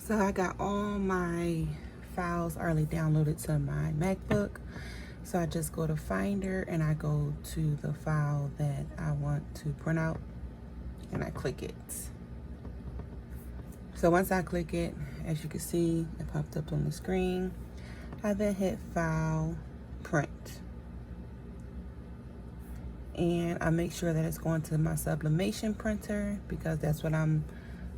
So I got all my files already downloaded to my MacBook. So I just go to Finder and I go to the file that I want to print out and I click it. So once I click it, as you can see, it popped up on the screen. I then hit File, Print. And I make sure that it's going to my sublimation printer because that's what I'm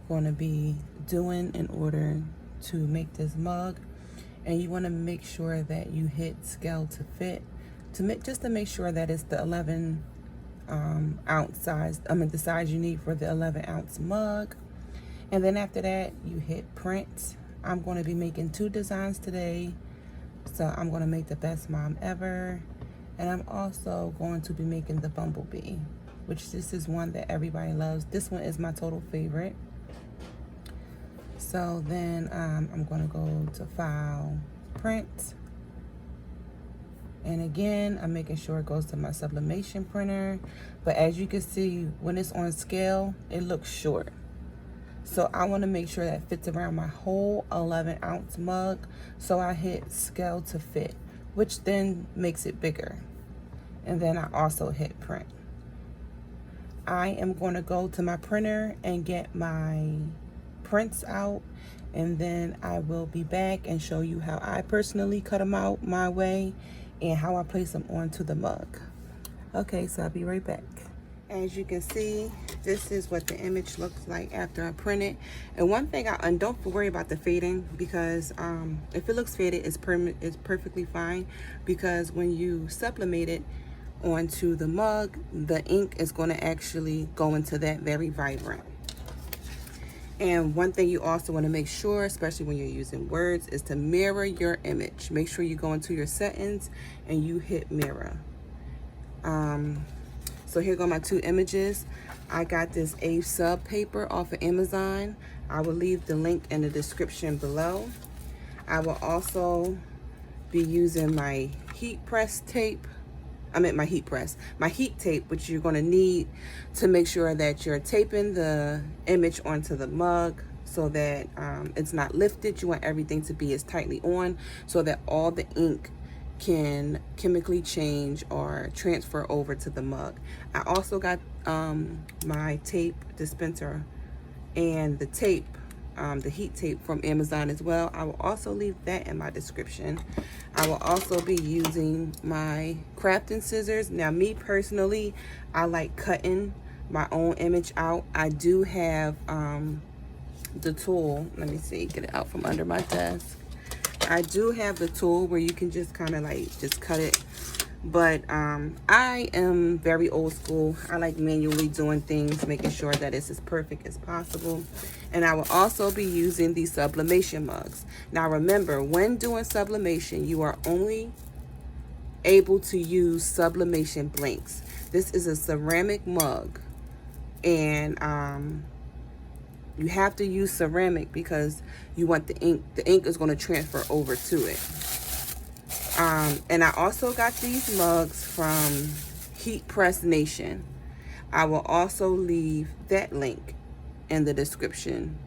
going to be doing in order to make this mug. And you want to make sure that you hit scale to fit just to make sure that it's the 11 ounce size, the size you need for the 11-ounce mug. And then after that, you hit print. I'm going to be making 2 designs today. So I'm going to make the best mom ever. And I'm also going to be making the bumblebee, which this is one that everybody loves. This one is my total favorite. So then I'm going to go to File, Print. And again, I'm making sure it goes to my sublimation printer. But as you can see, when it's on scale, it looks short. So I want to make sure that fits around my whole 11-ounce mug. So I hit scale to fit, which then makes it bigger. And then I also hit print. I am going to go to my printer and get my prints out, and then I will be back and show you how I personally cut them out my way and how I place them onto the mug. Okay, so I'll be right back. As you can see, this is what the image looks like after I print it. And one thing, and don't worry about the fading, because if it looks faded, it's perfectly fine, because when you sublimate it onto the mug, the ink is going to actually go into that very vibrant. And one thing you also want to make sure, especially when you're using words, is to mirror your image. Make sure you go into your settings and you hit mirror. So here go my 2 images. I got this A sub paper off of Amazon. I will leave the link in the description below. I will also be using my heat press tape. My heat tape, which you're going to need to make sure that you're taping the image onto the mug so that it's not lifted. You want everything to be as tightly on so that all the ink can chemically change or transfer over to the mug. I also got my tape dispenser and the tape, the heat tape from Amazon as well. I will also leave that in my description. I will also be using my crafting scissors. Now, me personally, I like cutting my own image out. I do have the tool. Let me see, get it out from under my desk. I do have the tool where you can just kind of like just cut it. But I am very old school. I like manually doing things, making sure that it's as perfect as possible. And I will also be using the sublimation mugs. Now remember, when doing sublimation, you are only able to use sublimation blanks. This is a ceramic mug, and you have to use ceramic because you want the ink. The ink is going to transfer over to it. And I also got these mugs from Heat Press Nation. I will also leave that link in the description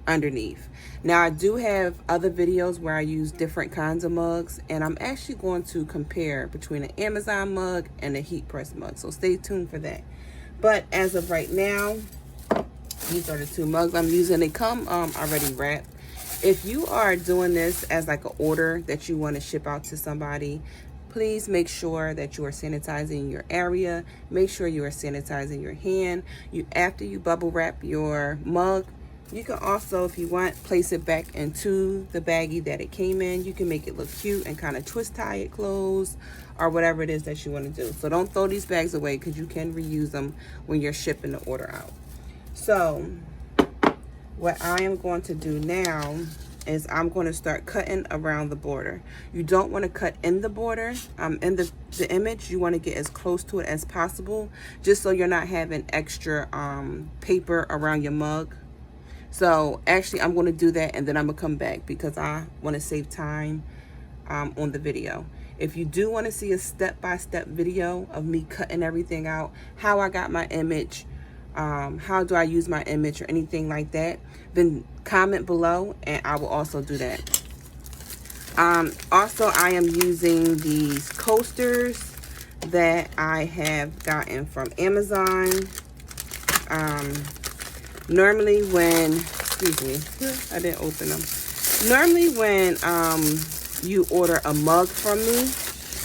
underneath. Now, I do have other videos where I use different kinds of mugs, and I'm actually going to compare between an Amazon mug and a Heat Press mug, so stay tuned for that. But as of right now, these are the 2 mugs I'm using. They come already wrapped. If you are doing this as like an order that you want to ship out to somebody, please make sure that you are sanitizing your area. Make sure you are sanitizing your hand. After you bubble wrap your mug, you can also, if you want, place it back into the baggie that it came in. You can make it look cute and kind of twist tie it closed or whatever it is that you want to do. So don't throw these bags away because you can reuse them when you're shipping the order out. So what I am going to do now is I'm going to start cutting around the border. You don't want to cut in the border. In the image, you want to get as close to it as possible, just so you're not having extra paper around your mug. So actually, I'm going to do that, and then I'm going to come back because I want to save time on the video. If you do want to see a step-by-step video of me cutting everything out, how I got my image, how do I use my image or anything like that, then comment below and I will also do that. Also, I am using these coasters that I have gotten from Amazon. Normally when, excuse me, I didn't open them. Normally when you order a mug from me,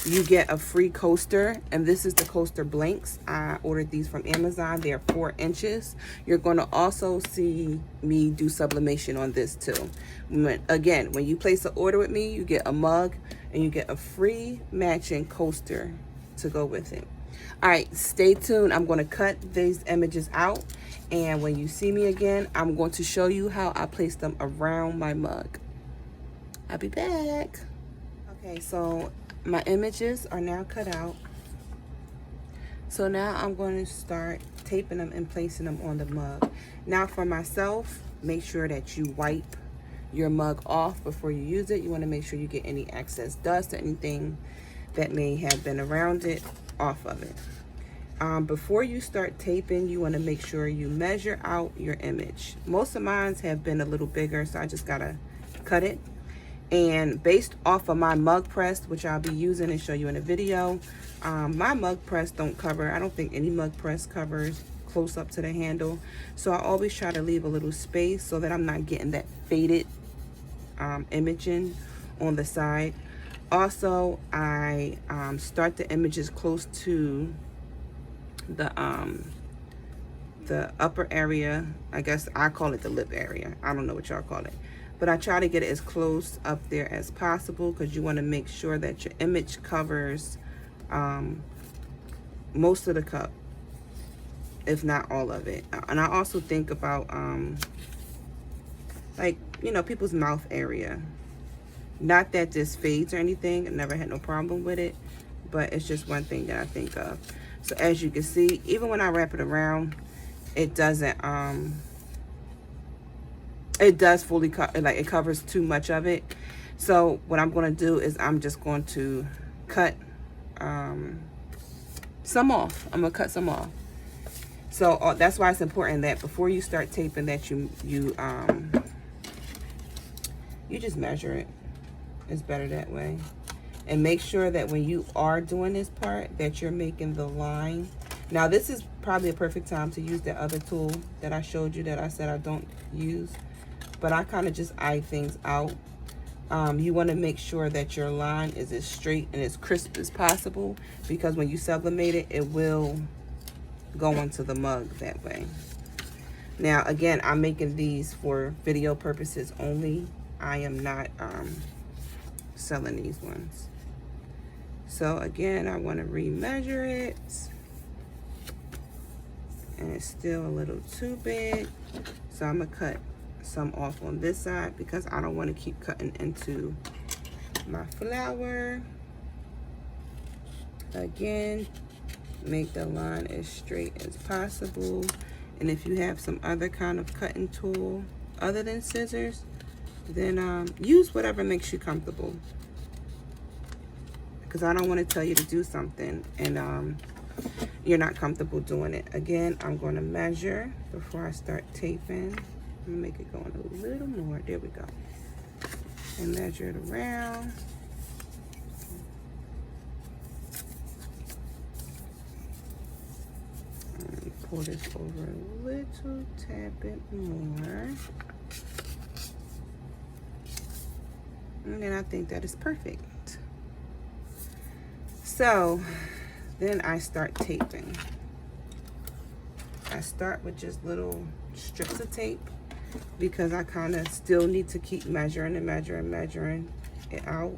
you get a free coaster, and this is the coaster blanks. I ordered these from Amazon. They're 4 inches. You're going to also see me do sublimation on this too. Again, when you place an order with me, you get a mug and you get a free matching coaster to go with it. All right, stay tuned. I'm going to cut these images out, and when you see me again, I'm going to show you how I place them around my mug. I'll be back. Okay, so my images are now cut out. So now I'm going to start taping them and placing them on the mug. Now for myself, make sure that you wipe your mug off before you use it. You want to make sure you get any excess dust or anything that may have been around it off of it. Before you start taping, you want to make sure you measure out your image. Most of mine have been a little bigger, so I just gotta cut it. And based off of my mug press, which I'll be using and show you in a video, my mug press don't cover, I don't think any mug press covers close up to the handle. So I always try to leave a little space so that I'm not getting that faded imaging on the side. Also, I start the images close to the upper area. I guess I call it the lip area. I don't know what y'all call it. But I try to get it as close up there as possible because you want to make sure that your image covers most of the cup, if not all of it. And I also think about, like, you know, people's mouth area. Not that this fades or anything. I never had no problem with it. But it's just one thing that I think of. So as you can see, even when I wrap it around, it doesn't, it does fully cover, like it covers too much of it. So what I'm going to do is I'm just going to cut some off. I'm going to cut some off. So that's why it's important that before you start taping that you just measure it. It's better that way. And make sure that when you are doing this part that you're making the line. Now this is probably a perfect time to use that other tool that I showed you that I said I don't use. But I kind of just eye things out. You want to make sure that your line is as straight and as crisp as possible, because when you sublimate it, it will go into the mug that way. Now, again, I'm making these for video purposes only. I am not selling these ones. So again, I want to remeasure it. And it's still a little too big. So I'm going to cut some off on this side because I don't want to keep cutting into my flower. Again, make the line as straight as possible. And if you have some other kind of cutting tool other than scissors, then use whatever makes you comfortable, because I don't want to tell you to do something and you're not comfortable doing it. Again, I'm going to measure before I start taping. I'm gonna make it go in a little more. There we go. And measure it around. And pull this over a little tad bit more. And then I think that is perfect. So then I start taping. I start with just little strips of tape, because I kind of still need to keep measuring and measuring it out.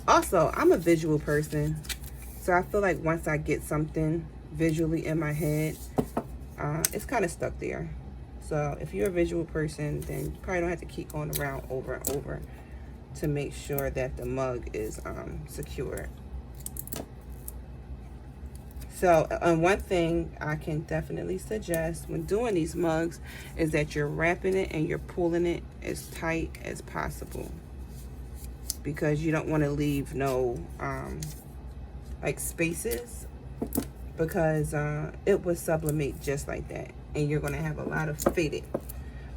Also, I'm a visual person, so I feel like once I get something visually in my head, it's kind of stuck there. So if you're a visual person, then you probably don't have to keep going around over and over to make sure that the mug is secured. So one thing I can definitely suggest when doing these mugs is that you're wrapping it and you're pulling it as tight as possible, because you don't want to leave no like spaces because it will sublimate just like that, and you're going to have a lot of faded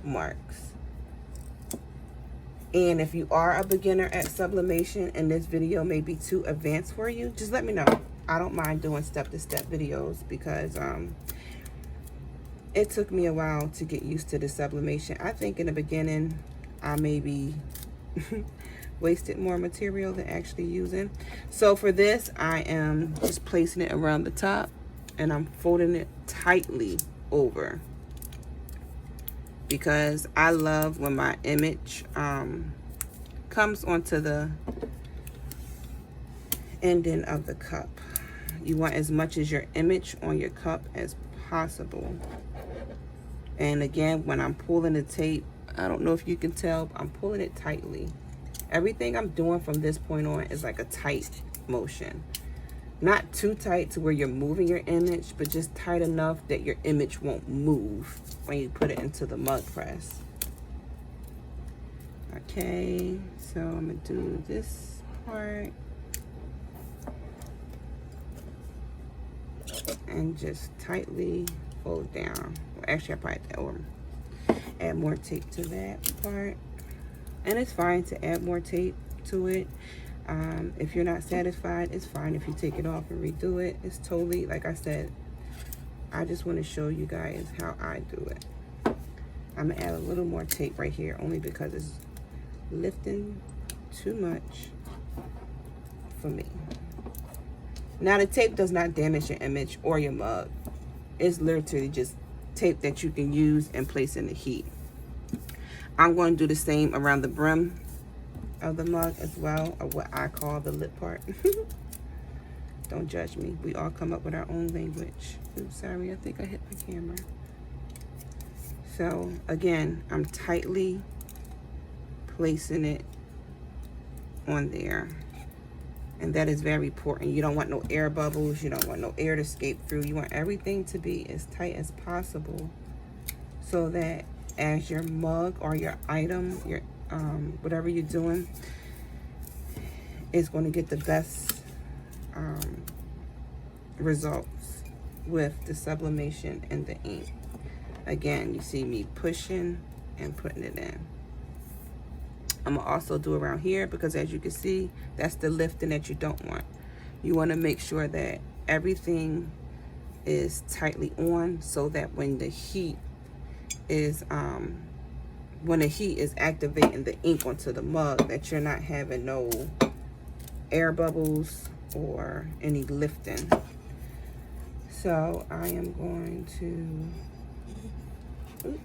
marks. And if you are a beginner at sublimation and this video may be too advanced for you, just let me know. I don't mind doing step-to-step videos because it took me a while to get used to the sublimation. I think in the beginning I maybe wasted more material than actually using. So for this, I am just placing it around the top and I'm folding it tightly over, because I love when my image comes onto the ending of the cup. You want as much as your image on your cup as possible. And again, when I'm pulling the tape, I don't know if you can tell, but I'm pulling it tightly. Everything I'm doing from this point on is like a tight motion. Not too tight to where you're moving your image, but just tight enough that your image won't move when you put it into the mug press. Okay, so I'm gonna do this part and just tightly fold down. Well, actually, I probably add more tape to that part. And it's fine to add more tape to it. If you're not satisfied, it's fine if you take it off and redo it. It's totally, like I said, I just want to show you guys how I do it. I'm gonna add a little more tape right here, only because it's lifting too much for me. Now the tape does not damage your image or your mug. It's literally just tape that you can use and place in the heat. I'm going to do the same around the brim of the mug as well, or what I call the lip part. Don't judge me. We all come up with our own language. Oops, sorry, I think I hit my camera. So again, I'm tightly placing it on there. And that is very important. You don't want no air bubbles. You don't want no air to escape through. You want everything to be as tight as possible, so that as your mug or your item, your whatever you're doing, is going to get the best results with the sublimation and the ink. Again, you see me pushing and putting it in. I'm gonna also do around here, because as you can see, that's the lifting that you don't want. You want to make sure that everything is tightly on, so that when the heat is activating the ink onto the mug, that you're not having no air bubbles or any lifting. So I am going to, oops.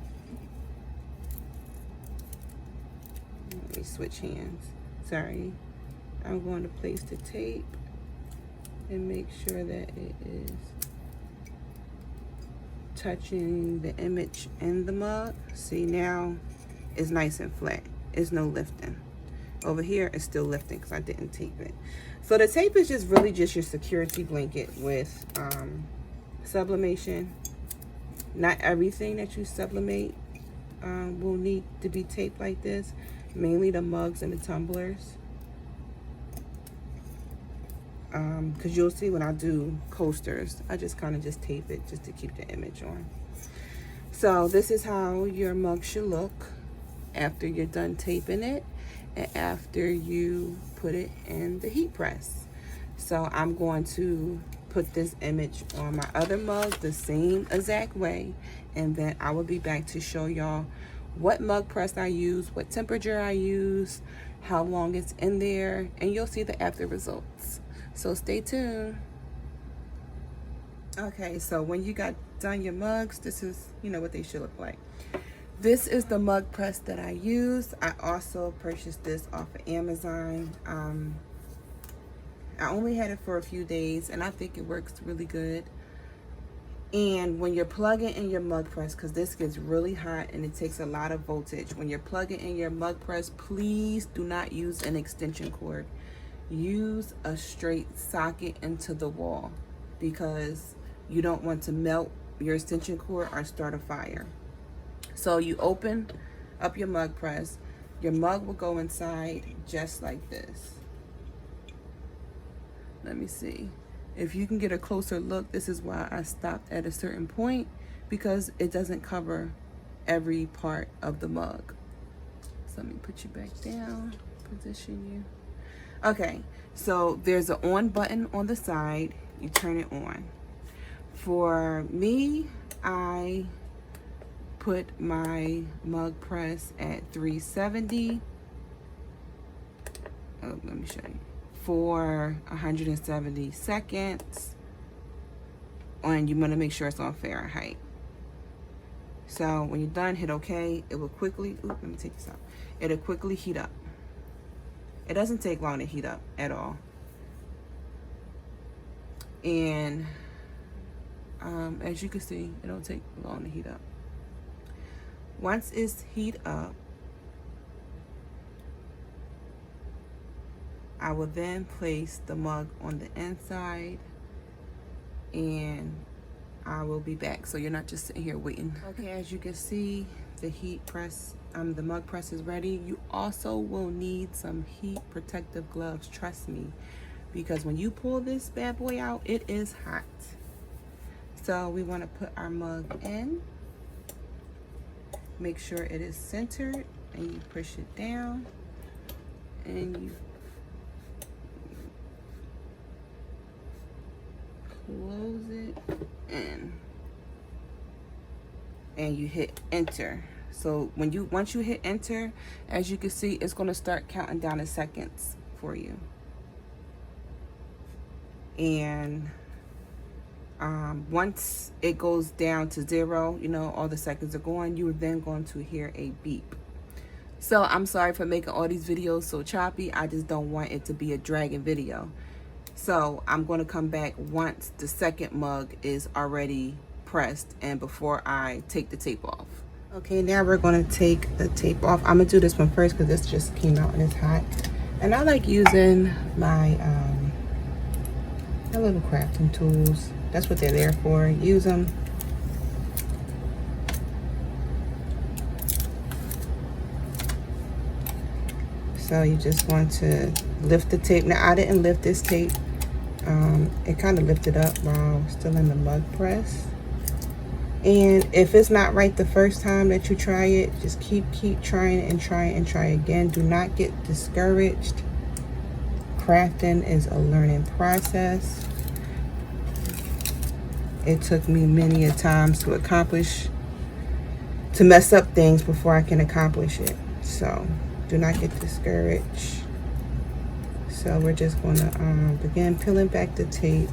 Let me switch hands. Sorry. I'm going to place the tape and make sure that it is touching the image and the mug. See, now it's nice and flat. It's no lifting. Over here, it's still lifting because I didn't tape it. So the tape is just really just your security blanket with sublimation. Not everything that you sublimate will need to be taped like this. Mainly the mugs and the tumblers. Because you'll see when I do coasters, I just kind of just tape it just to keep the image on. So this is how your mug should look after you're done taping it and after you put it in the heat press. So I'm going to put this image on my other mug the same exact way, and then I will be back to show y'all what mug press I use, what temperature I use, how long it's in there, and you'll see the after results. So stay tuned. Okay, so when you got done your mugs, this is, what they should look like. This is the mug press that I use. I also purchased this off of Amazon. I only had it for a few days, and I think it works really good. And when you're plugging in your mug press, because this gets really hot and it takes a lot of voltage, when you're plugging in your mug press, please do not use an extension cord. Use a straight socket into the wall, because you don't want to melt your extension cord or start a fire. So you open up your mug press, your mug will go inside just like this. Let me see. If you can get a closer look, this is why I stopped at a certain point, because it doesn't cover every part of the mug. So let me put you back down, position you. Okay, so there's an on button on the side. You turn it on. For me, I put my mug press at 370. Oh, let me show you. For 170 seconds. And you want to make sure it's on Fahrenheit. So when you're done, hit OK. It will quickly, let me take this out. It'll quickly heat up. It doesn't take long to heat up at all. And as you can see, it don't take long to heat up. Once it's heat up, I will then place the mug on the inside, and I will be back, so you're not just sitting here waiting. Okay, as you can see, the heat press, the mug press is ready. You also will need some heat protective gloves, trust me, because when you pull this bad boy out, it is hot. So we want to put our mug in, make sure it is centered, and you push it down, and you close it in, and you hit enter. So once you hit enter, as you can see, it's going to start counting down the seconds for you. And once it goes down to 0, you know, all the seconds are gone, you are then going to hear a beep. So I'm sorry for making all these videos so choppy. I just don't want it to be a dragging video. So I'm going to come back once the second mug is already pressed and before I take the tape off. Okay, now we're going to take the tape off. I'm going to do this one first because this just came out and it's hot. And I like using my little crafting tools. That's what they're there for. Use them. So you just want to lift the tape. Now I didn't lift this tape. It kind of lifted up while still in the mug press. And if it's not right the first time that you try it, just keep trying and try and try again. Do not get discouraged. Crafting is a learning process. It took me many a times to mess up things before I can accomplish it. So do not get discouraged. So we're just going to begin peeling back the tape.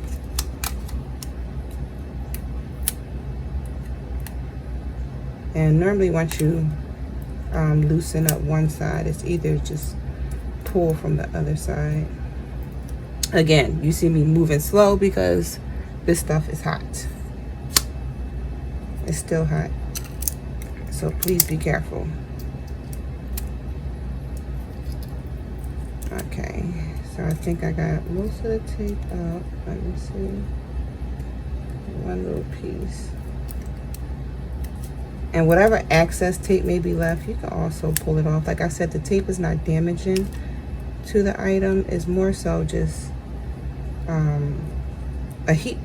And normally once you loosen up one side, it's either just pull from the other side. Again, you see me moving slow because this stuff is hot. It's still hot. So please be careful. Okay, so I think I got most of the tape out. Let me see. One little piece. And whatever excess tape may be left, you can also pull it off. Like I said, the tape is not damaging to the item. It's more so just a heat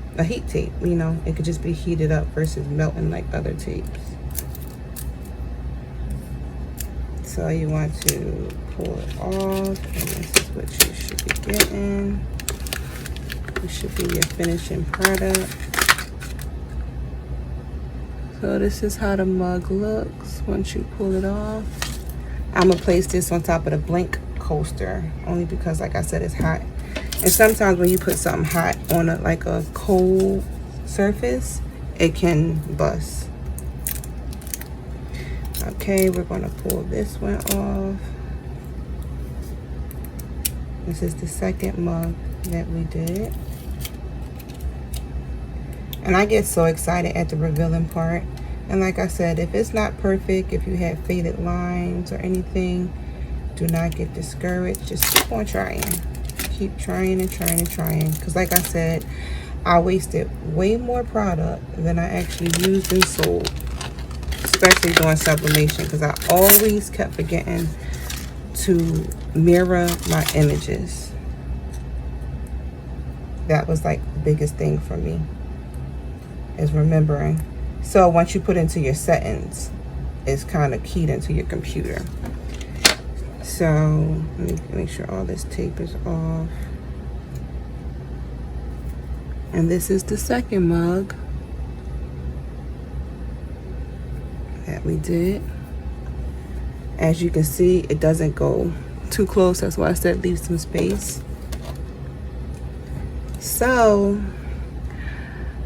tape, you know. It could just be heated up versus melting like other tapes. So you want to pull it off, and this is what you should be getting. This should be your finishing product. So this is how the mug looks once you pull it off. I'm gonna place this on top of the blank coaster, only because, like I said, it's hot. And sometimes when you put something hot on like a cold surface, it can bust. Okay, we're gonna pull this one off. This is the second mug that we did. And I get so excited at the revealing part. And like I said, if it's not perfect, if you have faded lines or anything, do not get discouraged. Just keep on trying. Keep trying and trying and trying. Because like I said, I wasted way more product than I actually used and sold. Especially doing sublimation, because I always kept forgetting to mirror my images. that was like the biggest thing for me, is remembering. So once you put into your settings, it's kind of keyed into your computer. So let me make sure all this tape is off. And this is the second mug that we did. As you can see, it doesn't go too close. That's why I said leave some space. So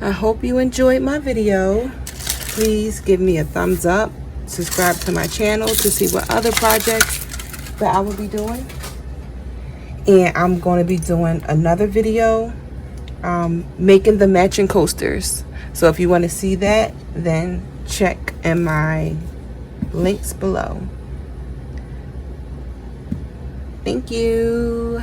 I hope you enjoyed my video. Please give me a thumbs up. Subscribe to my channel to see what other projects that I will be doing. And I'm going to be doing another video making the matching coasters. So if you want to see that, then check in my links below. Thank you.